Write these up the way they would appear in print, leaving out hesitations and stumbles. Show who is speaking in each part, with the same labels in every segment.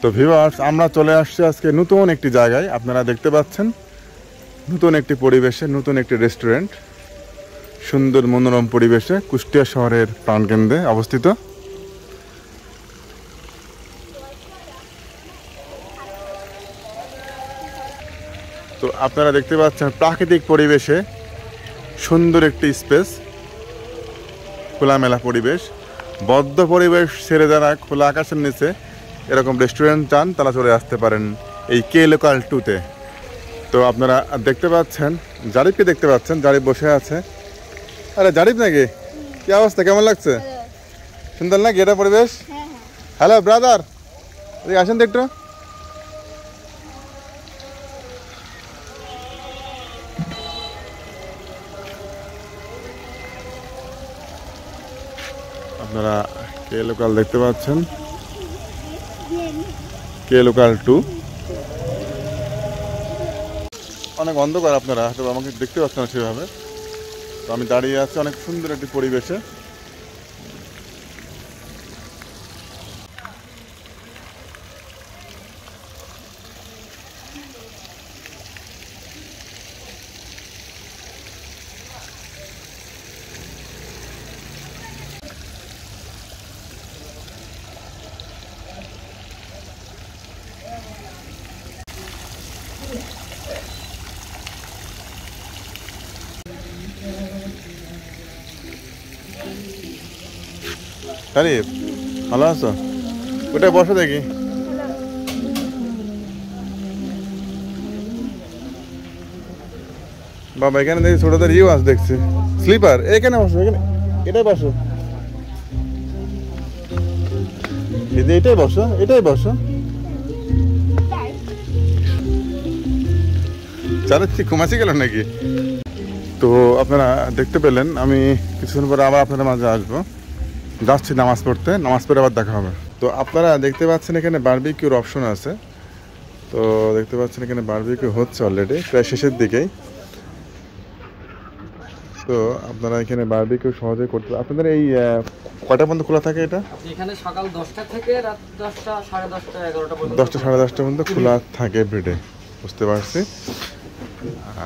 Speaker 1: তো ভিউয়ার্স, আমরা চলে আসছি আজকে নতুন একটি জায়গায়। আপনারা দেখতে পাচ্ছেন নতুন একটি পরিবেশে, নতুন একটি রেস্টুরেন্ট, সুন্দর মনোরম পরিবেশে, কুষ্টিয়া শহরের প্রাণকেন্দ্রে অবস্থিত। তো আপনারা দেখতে পাচ্ছেন প্রাকৃতিক পরিবেশে সুন্দর একটি স্পেস, খোলামেলা পরিবেশ, বদ্ধ পরিবেশ ছেড়ে যারা খোলা আকাশের নিচে এরকম রেস্টুরেন্ট চান তারা চলে আসতে পারেন এই কে লোকাল 2-তে। তো আপনারা দেখতে পাচ্ছেন জারিফকে দেখতে পাচ্ছেন, জারিফ বসে আছে। আরে জারিফ নাকি, কি অবস্থা, কেমন লাগছে? সুন্দর নাকি এটা পরিবেশ? হ্যালো ব্রাদার, আসেন তো একটু। আপনারা কে লোকাল দেখতে পাচ্ছেন, কে লোকাল 2। অনেক অন্ধকার, আপনারা হয়তো আমাকে দেখতে পাচ্ছেন না সেভাবে। তো আমি দাঁড়িয়ে আছি অনেক সুন্দর একটি পরিবেশে। আরে ভালো আছো? ওটাই বসো দেখি। বাবা এখানে দেখি ছোটদের ইউ আছে দেখছি, স্লিপার। এখানে বসো, এখানে এটাই বসো, এটাই বসো, এটাই বসো। চালাচ্ছি, ঘুমাচ্ছি গেল নাকি? তো আপনারা দেখতে পেলেন, আমি কিছুক্ষণ পরে আবার আপনাদের মাঝে আসবো। যাচ্ছি নামাজ পড়তে, নামাজ পড়ে আবার দেখা হবে। তো আপনারা দেখতে পাচ্ছেন এখানে বারবিকিউর অপশন আছে। তো দেখতে পাচ্ছেন এখানে বারবিকিউ হচ্ছে অলরেডি, প্রায় শেষের দিকেই। তো আপনারা এখানে বারবিকিউ সহজে করতে, আপনাদের এই কয়টা পর্যন্ত খোলা থাকে এটা?
Speaker 2: এখানে সকাল 10টা থেকে রাত 10টা, 10:30, 11টা পর্যন্ত।
Speaker 1: 10টা, 10:30 পর্যন্ত খোলা থাকে এভরিডে, বুঝতে পারছি।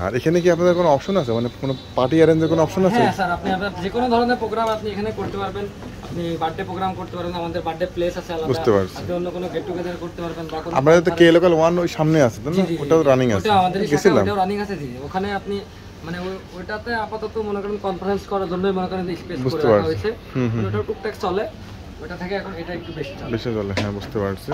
Speaker 1: আর এখানে কি আপনাদের কোনো অপশন আছে, মানে কোনো পার্টি অ্যারেঞ্জের কোনো অপশন আছে?
Speaker 2: হ্যাঁ স্যার, আপনি যে কোনো ধরনের প্রোগ্রাম আপনি এখানে করতে পারবেন। আপনি বার্থডে প্রোগ্রাম করতে পারবেন, আমাদের বার্থডে প্লেস আছে আলাদা।
Speaker 1: বুঝতে পারছি।
Speaker 2: আপনি অন্য কোনো গেট টুগেদার করতে পারবেন বা কোনো
Speaker 1: আপনাদের তো কে লোকাল 1 ওই সামনে আছে তাই না? ওটাও রানিং আছে,
Speaker 2: ওটা আমাদের
Speaker 1: গেছিলাম।
Speaker 2: ওটাও রানিং আছে জি। ওখানে আপনি মানে ওইটাতে আপাতত মনে করেন কনফারেন্স করার জন্য মনে করেন স্পেস করে রাখা হয়েছে। ওটাও টুকটাক চলে, ওটা থেকে এখন এটা একটু বেশি চলে।
Speaker 1: হ্যাঁ বুঝতে পারছি।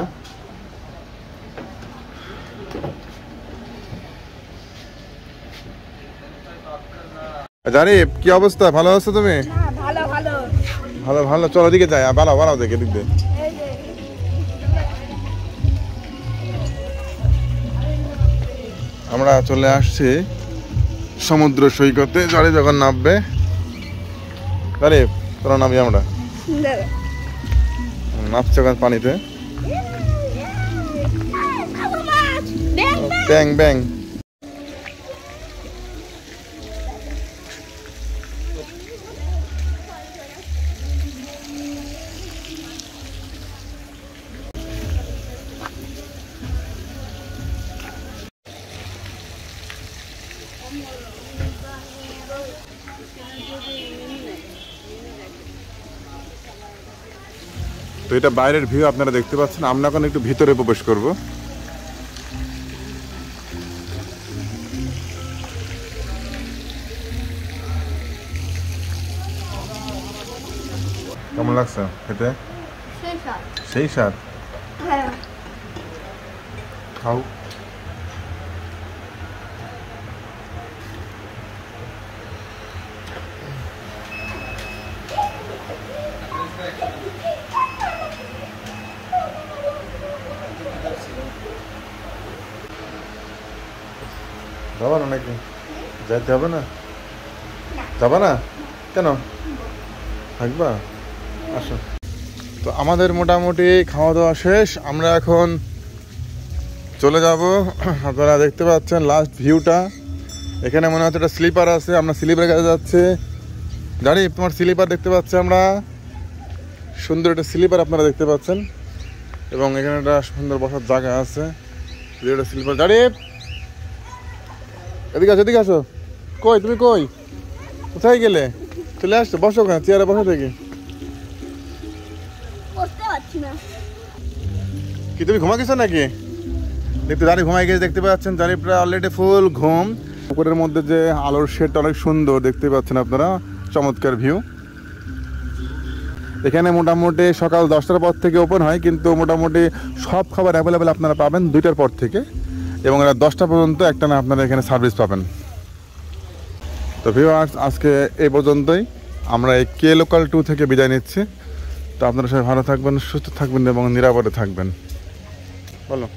Speaker 1: জারিফ কি অবস্থা, ভালো আছো তুমি?
Speaker 3: ভালো ভালো
Speaker 1: ভালো ভালো, চলো দিকে যাই, বাড়াও দেখে দিক দিয়ে। আমরা চলে আসছি সমুদ্র সৈকতে। জারিফ যখন নামবে, জারিফ তোরা নামি, আমরা নামছে এখন পানিতে। ব্যাং ব্যাং। তো এটা বাইরের ভিউ আপনারা দেখতে পাচ্ছেন। আমরা এখন একটু ভিতরে প্রবেশ করব। কেমন লাগছে খেতে? সেই স্বাদ। খাও। যাবা না নাকি? যাইতে হবে না? যাবা না কেন? থাকবা, আসো। তো আমাদের মোটামুটি খাওয়া দাওয়া শেষ, আমরা এখন চলে যাব। আপনারা দেখতে পাচ্ছেন লাস্ট ভিউটা। এখানে মনে হচ্ছে একটা স্লিপার আছে, আমরা স্লিপারের কাছে যাচ্ছি। জানি তোমার স্লিপার দেখতে পাচ্ছি আমরা, সুন্দর একটা স্লিপার আপনারা দেখতে পাচ্ছেন। এবং এখানে একটা সুন্দর বসার জায়গা আছে। এটা স্লিপার গাড়ি। এদিকে আসো, এদিকে আসো। কই তুমি, কই কোথায় গেলে? চলে আসছো, বসো ওখানে, চেয়ারে বসো দেখি। কি তুমি ঘুমা গেছো নাকি? দেখতে জানি ঘুমাই গেছে, দেখতে পাচ্ছেন জানিপরা অলরেডি ফুল ঘুম। উপরের মধ্যে যে আলোর শেডটা অনেক সুন্দর দেখতে পাচ্ছেন আপনারা, চমৎকার ভিউ। এখানে মোটামুটি সকাল 10টার পর থেকে ওপেন হয়, কিন্তু মোটামুটি সব খাবার অ্যাভেলেবেল আপনারা পাবেন 2টার পর থেকে, এবং রাত 10টা পর্যন্ত একটা না আপনারা এখানে সার্ভিস পাবেন। তো ভিউয়ার্স, আজকে এই পর্যন্তই। আমরা এই কে লোকাল 2 থেকে বিদায় নিচ্ছি। তো আপনারা সবাই ভালো থাকবেন, সুস্থ থাকবেন এবং নিরাপদে থাকবেন। বলো।